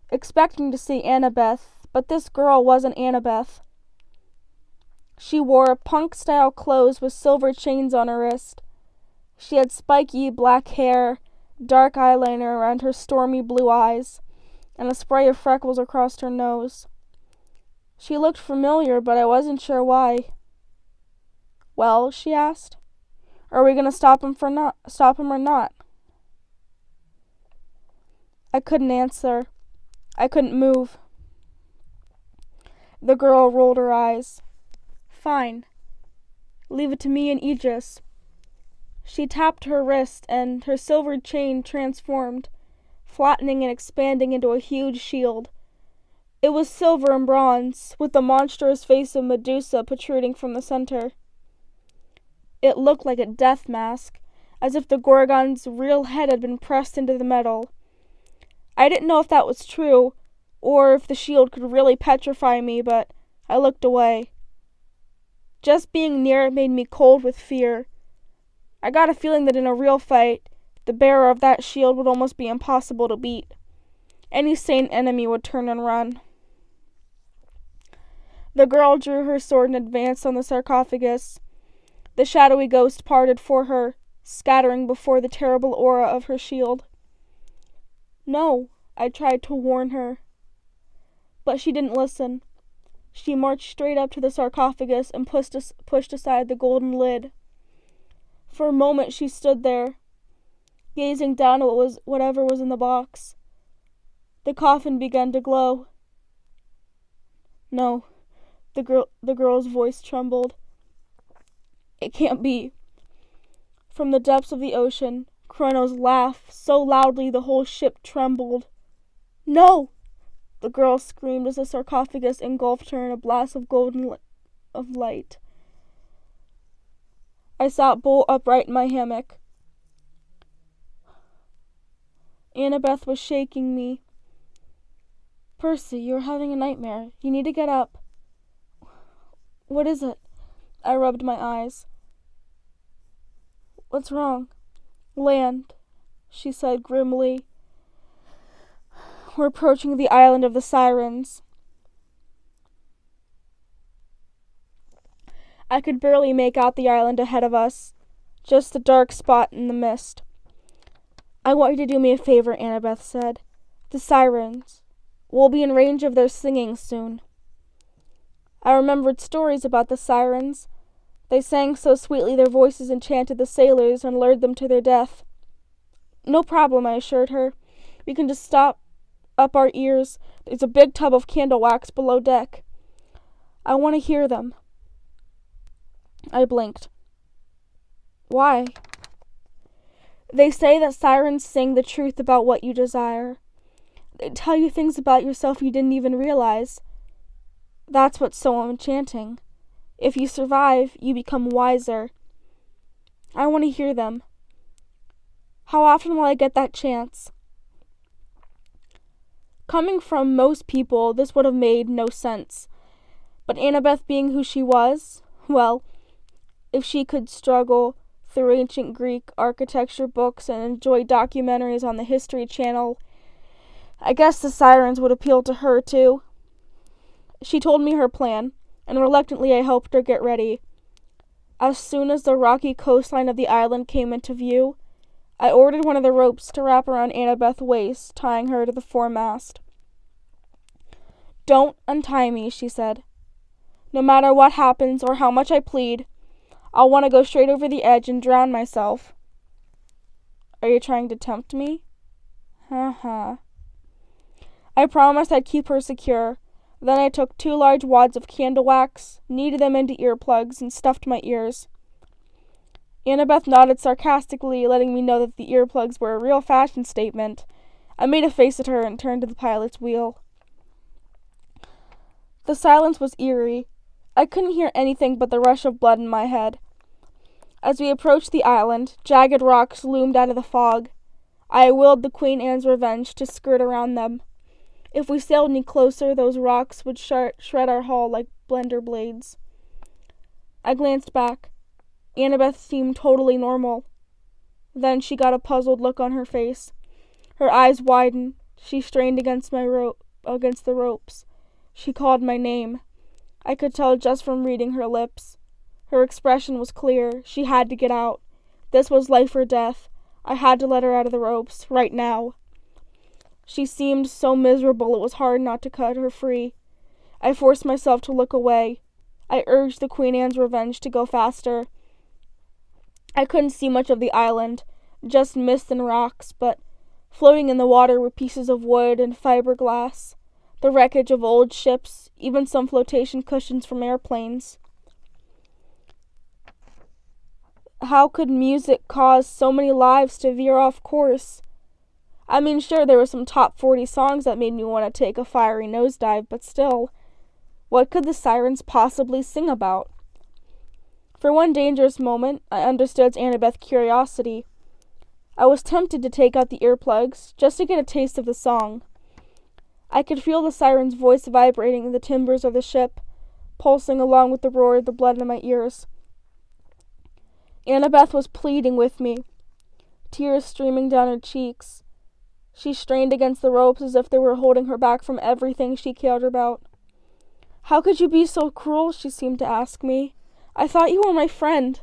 expecting to see Annabeth, but this girl wasn't Annabeth. She wore punk-style clothes with silver chains on her wrist. She had spiky black hair, dark eyeliner around her stormy blue eyes, and a spray of freckles across her nose. She looked familiar, but I wasn't sure why. "Well," she asked, "are we going to stop him or not?" I couldn't answer. I couldn't move. The girl rolled her eyes. Fine. Leave it to me and Aegis. She tapped her wrist, and her silver chain transformed, flattening and expanding into a huge shield. It was silver and bronze, with the monstrous face of Medusa protruding from the center. It looked like a death mask, as if the Gorgon's real head had been pressed into the metal. I didn't know if that was true, or if the shield could really petrify me, but I looked away. Just being near it made me cold with fear. I got a feeling that in a real fight, the bearer of that shield would almost be impossible to beat. Any sane enemy would turn and run. The girl drew her sword and advanced on the sarcophagus. The shadowy ghost parted for her, scattering before the terrible aura of her shield. No, I tried to warn her. But she didn't listen. She marched straight up to the sarcophagus and pushed aside the golden lid. For a moment she stood there, gazing down at whatever was in the box. The coffin began to glow. No, the girl's voice trembled. It can't be. From the depths of the ocean, Kronos laughed so loudly the whole ship trembled. No! The girl screamed as the sarcophagus engulfed her in a blast of of light. I sat bolt upright in my hammock. Annabeth was shaking me. Percy, you're having a nightmare. You need to get up. What is it? I rubbed my eyes. What's wrong? Land, she said grimly. We're approaching the island of the Sirens. I could barely make out the island ahead of us, just a dark spot in the mist. I want you to do me a favor, Annabeth said. The Sirens. We'll be in range of their singing soon. I remembered stories about the Sirens. They sang so sweetly their voices enchanted the sailors and lured them to their death. No problem, I assured her. We can just stop up our ears. There's a big tub of candle wax below deck. I want to hear them. I blinked. Why? They say that sirens sing the truth about what you desire. They tell you things about yourself you didn't even realize. That's what's so enchanting. If you survive, you become wiser. I want to hear them. How often will I get that chance? Coming from most people, this would have made no sense. But Annabeth being who she was, well, if she could struggle through ancient Greek architecture books and enjoy documentaries on the History Channel, I guess the sirens would appeal to her too. She told me her plan, and reluctantly I helped her get ready. As soon as the rocky coastline of the island came into view, I ordered one of the ropes to wrap around Annabeth's waist, tying her to the foremast. Don't untie me, she said. No matter what happens or how much I plead, I'll want to go straight over the edge and drown myself. Are you trying to tempt me? Ha. I promised I'd keep her secure. Then I took 2 large wads of candle wax, kneaded them into earplugs, and stuffed my ears. Annabeth nodded sarcastically, letting me know that the earplugs were a real fashion statement. I made a face at her and turned to the pilot's wheel. The silence was eerie. I couldn't hear anything but the rush of blood in my head. As we approached the island, jagged rocks loomed out of the fog. I willed the Queen Anne's Revenge to skirt around them. If we sailed any closer, those rocks would shred our hull like blender blades. I glanced back. Annabeth seemed totally normal. Then she got a puzzled look on her face. Her eyes widened. She strained against the ropes. She called my name. I could tell just from reading her lips. Her expression was clear. She had to get out. This was life or death. I had to let her out of the ropes, right now. She seemed so miserable it was hard not to cut her free. I forced myself to look away. I urged the Queen Anne's Revenge to go faster. I couldn't see much of the island, just mist and rocks, but floating in the water were pieces of wood and fiberglass. the wreckage of old ships, even some flotation cushions from airplanes. How could music cause so many lives to veer off course? I mean, sure, there were some top 40 songs that made me want to take a fiery nosedive, but still, what could the sirens possibly sing about? For one dangerous moment, I understood Annabeth's curiosity. I was tempted to take out the earplugs, just to get a taste of the song. I could feel the siren's voice vibrating in the timbers of the ship, pulsing along with the roar of the blood in my ears. Annabeth was pleading with me, tears streaming down her cheeks. She strained against the ropes as if they were holding her back from everything she cared about. "How could you be so cruel?" she seemed to ask me. "I thought you were my friend."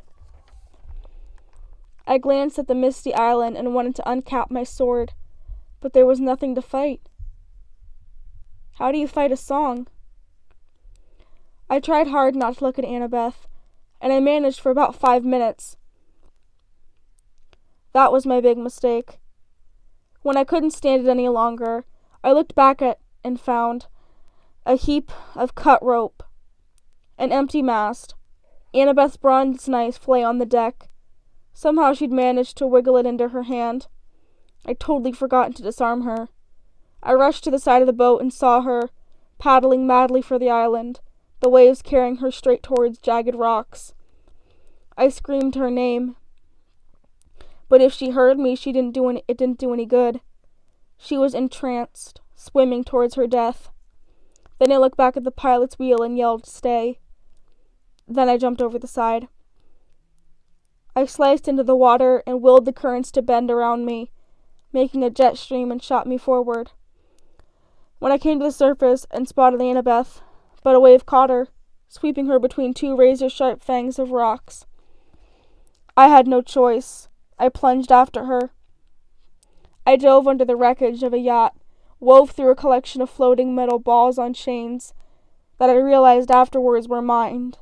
I glanced at the misty island and wanted to uncap my sword, but there was nothing to fight. How do you fight a song? I tried hard not to look at Annabeth, and I managed for about 5 minutes. That was my big mistake. When I couldn't stand it any longer, I looked back at and found a heap of cut rope, an empty mast. Annabeth's bronze knife lay on the deck. Somehow she'd managed to wiggle it into her hand. I'd totally forgotten to disarm her. I rushed to the side of the boat and saw her, paddling madly for the island, the waves carrying her straight towards jagged rocks. I screamed her name, but if she heard me, it didn't do any good. She was entranced, swimming towards her death. Then I looked back at the pilot's wheel and yelled, "Stay." Then I jumped over the side. I sliced into the water and willed the currents to bend around me, making a jet stream, and shot me forward. When I came to the surface and spotted Annabeth, but a wave caught her, sweeping her between two razor-sharp fangs of rocks. I had no choice. I plunged after her. I dove under the wreckage of a yacht, wove through a collection of floating metal balls on chains that I realized afterwards were mine.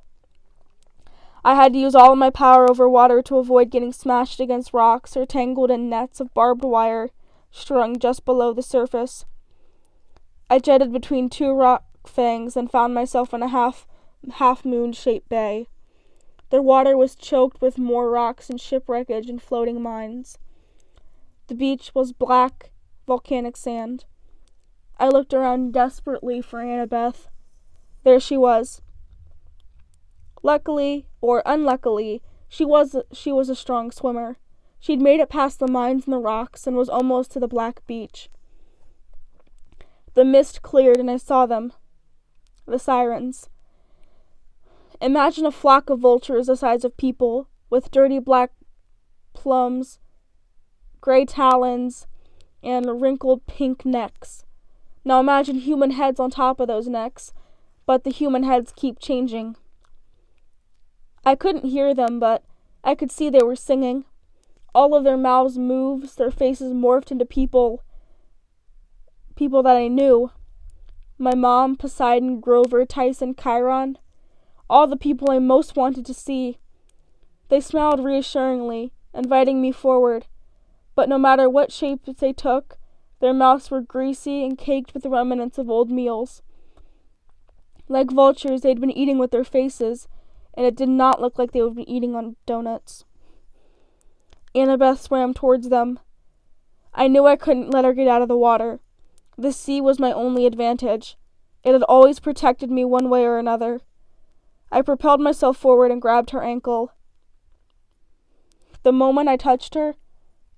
I had to use all of my power over water to avoid getting smashed against rocks or tangled in nets of barbed wire strung just below the surface. I jetted between two rock fangs and found myself in a half-moon-shaped bay. The water was choked with more rocks and shipwreckage and floating mines. The beach was black, volcanic sand. I looked around desperately for Annabeth. There she was. Luckily, or unluckily, she was a strong swimmer. She'd made it past the mines and the rocks and was almost to the black beach. The mist cleared and I saw them. The sirens. Imagine a flock of vultures the size of people, with dirty black plums, gray talons, and wrinkled pink necks. Now imagine human heads on top of those necks, but the human heads keep changing. I couldn't hear them, but I could see they were singing. All of their mouths moved, their faces morphed into people that I knew. My mom, Poseidon, Grover, Tyson, Chiron, all the people I most wanted to see. They smiled reassuringly, inviting me forward, but no matter what shape they took, their mouths were greasy and caked with the remnants of old meals. Like vultures, they'd been eating with their faces, and it did not look like they would be eating on donuts. Annabeth swam towards them. I knew I couldn't let her get out of the water. The sea was my only advantage. It had always protected me one way or another. I propelled myself forward and grabbed her ankle. The moment I touched her,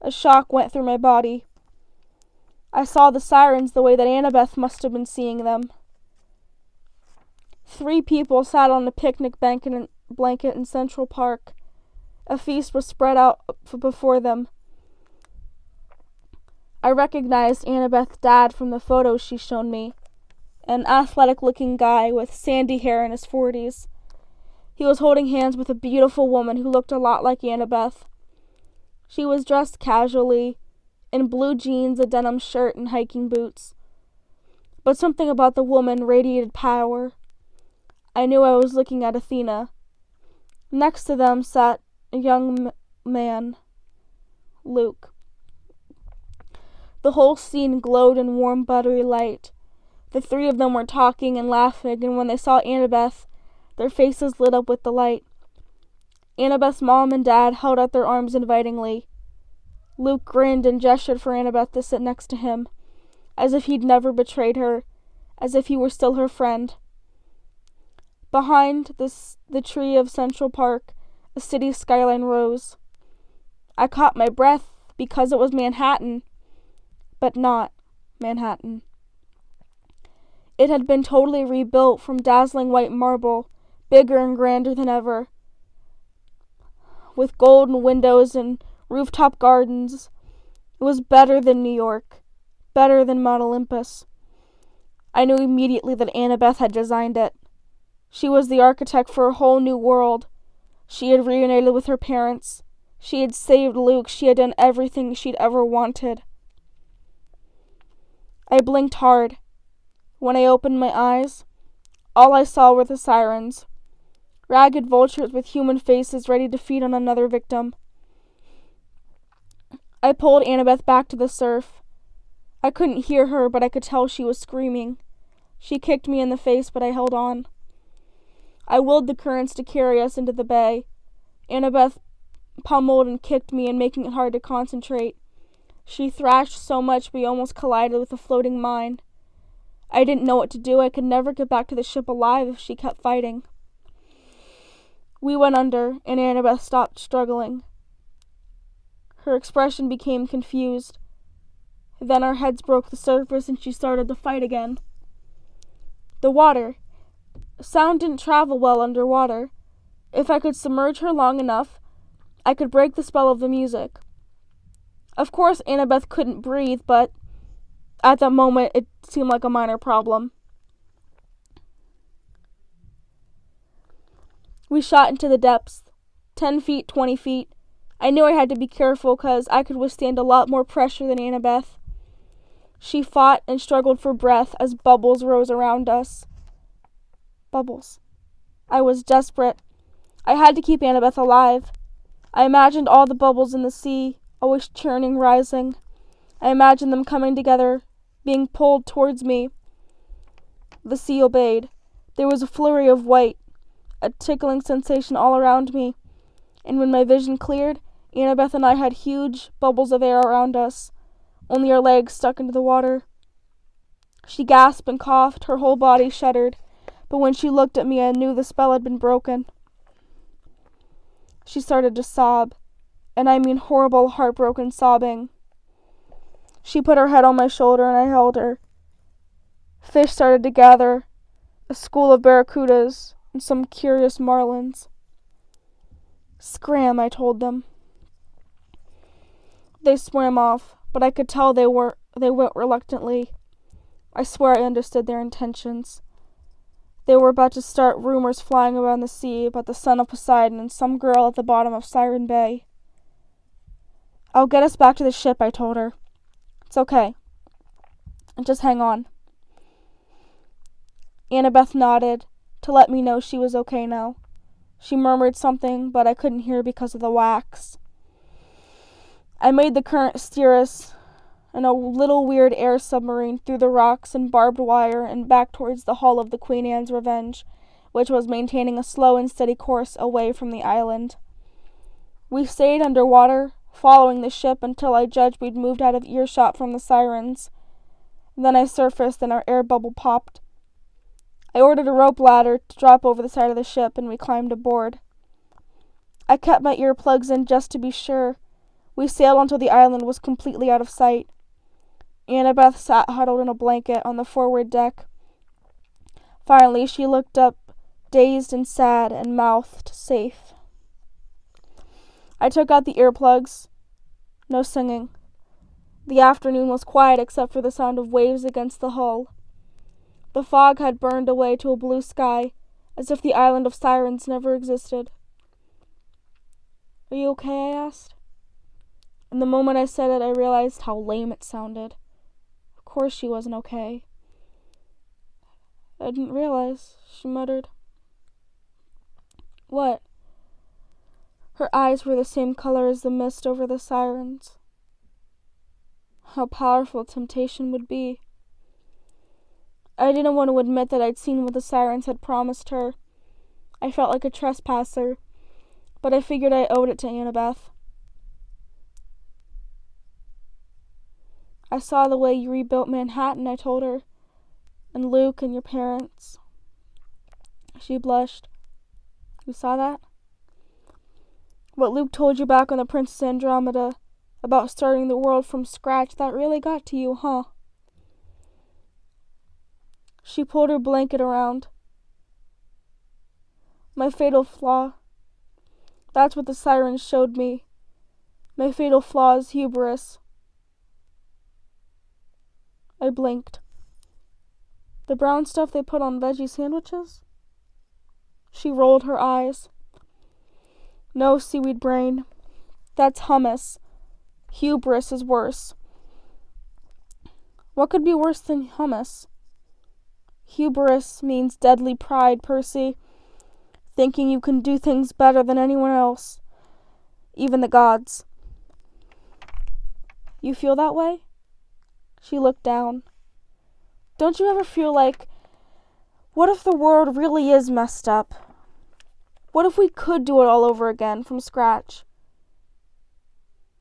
a shock went through my body. I saw the sirens the way that Annabeth must have been seeing them. 3 people sat on a picnic blanket in Central Park. A feast was spread out before them. I recognized Annabeth's dad from the photos she'd shown me, an athletic-looking guy with sandy hair in his 40s. He was holding hands with a beautiful woman who looked a lot like Annabeth. She was dressed casually, in blue jeans, a denim shirt, and hiking boots. But something about the woman radiated power. I knew I was looking at Athena. Next to them sat a young man, Luke. The whole scene glowed in warm, buttery light. The three of them were talking and laughing, and when they saw Annabeth, their faces lit up with delight. Annabeth's mom and dad held out their arms invitingly. Luke grinned and gestured for Annabeth to sit next to him, as if he'd never betrayed her, as if he were still her friend. Behind the tree of Central Park, a city skyline rose. I caught my breath because it was Manhattan, but not Manhattan. It had been totally rebuilt from dazzling white marble, bigger and grander than ever, with golden windows and rooftop gardens. It was better than New York, better than Mount Olympus. I knew immediately that Annabeth had designed it. She was the architect for a whole new world. She had reunited with her parents. She had saved Luke. She had done everything she'd ever wanted. I blinked hard. When I opened my eyes, all I saw were the sirens, ragged vultures with human faces ready to feed on another victim. I pulled Annabeth back to the surf. I couldn't hear her, but I could tell she was screaming. She kicked me in the face, but I held on. I willed the currents to carry us into the bay. Annabeth pummeled and kicked me, and making it hard to concentrate. She thrashed so much we almost collided with a floating mine. I didn't know what to do. I could never get back to the ship alive if she kept fighting. We went under, and Annabeth stopped struggling. Her expression became confused. Then our heads broke the surface, and she started to fight again. The water. Sound didn't travel well underwater. If I could submerge her long enough, I could break the spell of the music. Of course, Annabeth couldn't breathe, but at that moment, it seemed like a minor problem. We shot into the depths, 10 feet, 20 feet. I knew I had to be careful because I could withstand a lot more pressure than Annabeth. She fought and struggled for breath as bubbles rose around us. Bubbles. I was desperate. I had to keep Annabeth alive. I imagined all the bubbles in the sea, always churning, rising. I imagined them coming together, being pulled towards me. The sea obeyed. There was a flurry of white, a tickling sensation all around me, and when my vision cleared, Annabeth and I had huge bubbles of air around us, only our legs stuck into the water. She gasped and coughed, her whole body shuddered, but when she looked at me, I knew the spell had been broken. She started to sob, and I mean horrible, heartbroken sobbing. She put her head on my shoulder, and I held her. Fish started to gather, a school of barracudas, and some curious marlins. Scram, I told them. They swam off, but I could tell they went reluctantly. I swear I understood their intentions. They were about to start rumors flying around the sea about the son of Poseidon and some girl at the bottom of Siren Bay. I'll get us back to the ship, I told her. It's okay. Just hang on. Annabeth nodded to let me know she was okay now. She murmured something, but I couldn't hear because of the wax. I made the current steer us in a little weird air submarine through the rocks and barbed wire and back towards the hull of the Queen Anne's Revenge, which was maintaining a slow and steady course away from the island. We stayed underwater, following the ship until I judged we'd moved out of earshot from the sirens. Then I surfaced and our air bubble popped. I ordered a rope ladder to drop over the side of the ship, and we climbed aboard. I kept my earplugs in just to be sure. We sailed until the island was completely out of sight. Annabeth sat huddled in a blanket on the forward deck. Finally, she looked up, dazed and sad, and mouthed, "Safe." I took out the earplugs. No singing. The afternoon was quiet except for the sound of waves against the hull. The fog had burned away to a blue sky, as if the island of sirens never existed. "Are you okay?" I asked. And the moment I said it, I realized how lame it sounded. Of course she wasn't okay. "I didn't realize," she muttered. "What?" Her eyes were the same color as the mist over the sirens. "How powerful temptation would be." I didn't want to admit that I'd seen what the sirens had promised her. I felt like a trespasser, but I figured I owed it to Annabeth. I saw the way you rebuilt Manhattan, I told her, and Luke and your parents. She blushed. You saw that? What Luke told you back on the Princess Andromeda about starting the world from scratch, that really got to you, huh? She pulled her blanket around. My fatal flaw. That's what the sirens showed me. My fatal flaw is hubris. I blinked. The brown stuff they put on veggie sandwiches? She rolled her eyes. No, seaweed brain. That's hummus. Hubris is worse. What could be worse than hummus? Hubris means deadly pride, Percy. Thinking you can do things better than anyone else. Even the gods. You feel that way? She looked down. Don't you ever feel like, what if the world really is messed up? What if we could do it all over again from scratch?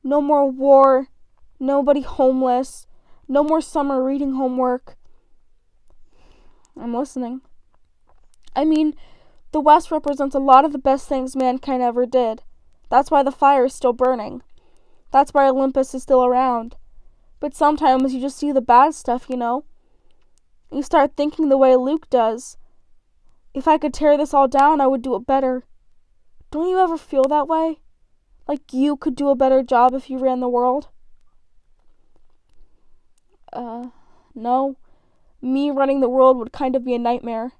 No more war, nobody homeless, no more summer reading homework. I'm listening. I mean, the West represents a lot of the best things mankind ever did. That's why the fire is still burning. That's why Olympus is still around. But sometimes you just see the bad stuff, you know? You start thinking the way Luke does. If I could tear this all down, I would do it better. Don't you ever feel that way? Like you could do a better job if you ran the world? No. Me running the world would kind of be a nightmare.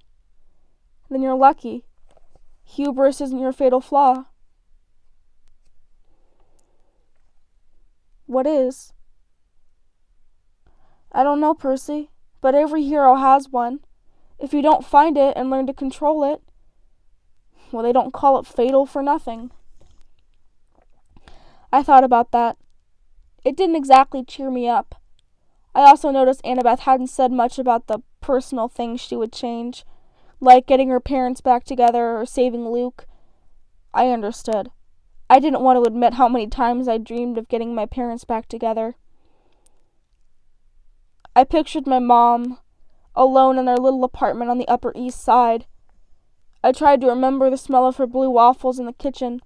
Then you're lucky. Hubris isn't your fatal flaw. What is? I don't know, Percy, but every hero has one. If you don't find it and learn to control it, well, they don't call it fatal for nothing. I thought about that. It didn't exactly cheer me up. I also noticed Annabeth hadn't said much about the personal things she would change, like getting her parents back together or saving Luke. I understood. I didn't want to admit how many times I dreamed of getting my parents back together. I pictured my mom, alone in their little apartment on the Upper East Side. I tried to remember the smell of her blue waffles in the kitchen.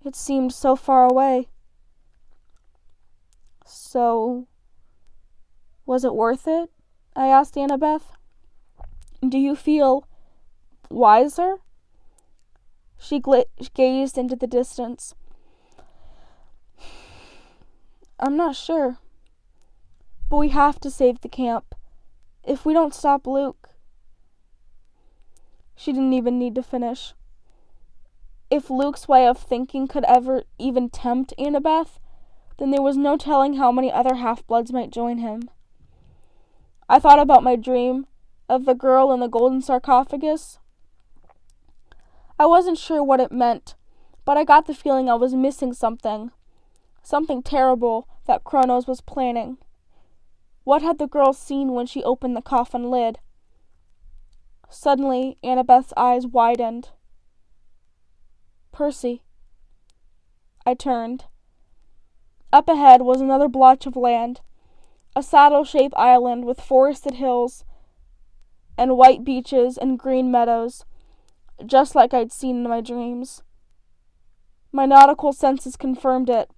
It seemed so far away. So, was it worth it? I asked Annabeth. Do you feel wiser? She gazed into the distance. I'm not sure. But we have to save the camp. If we don't stop Luke... She didn't even need to finish. If Luke's way of thinking could ever even tempt Annabeth, then there was no telling how many other half-bloods might join him. I thought about my dream of the girl in the golden sarcophagus. I wasn't sure what it meant, but I got the feeling I was missing something terrible that Kronos was planning. What had the girl seen when she opened the coffin lid? Suddenly, Annabeth's eyes widened. Percy. I turned. Up ahead was another blotch of land, a saddle-shaped island with forested hills and white beaches and green meadows, just like I'd seen in my dreams. My nautical senses confirmed it.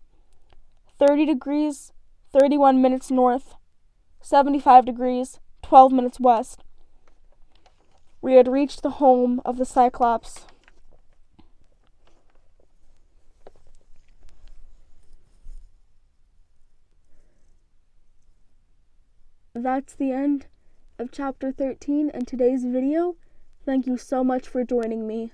30 degrees, 31 minutes north, 75 degrees, 12 minutes west. We had reached the home of the Cyclops. That's the end of chapter 13 in today's video. Thank you so much for joining me.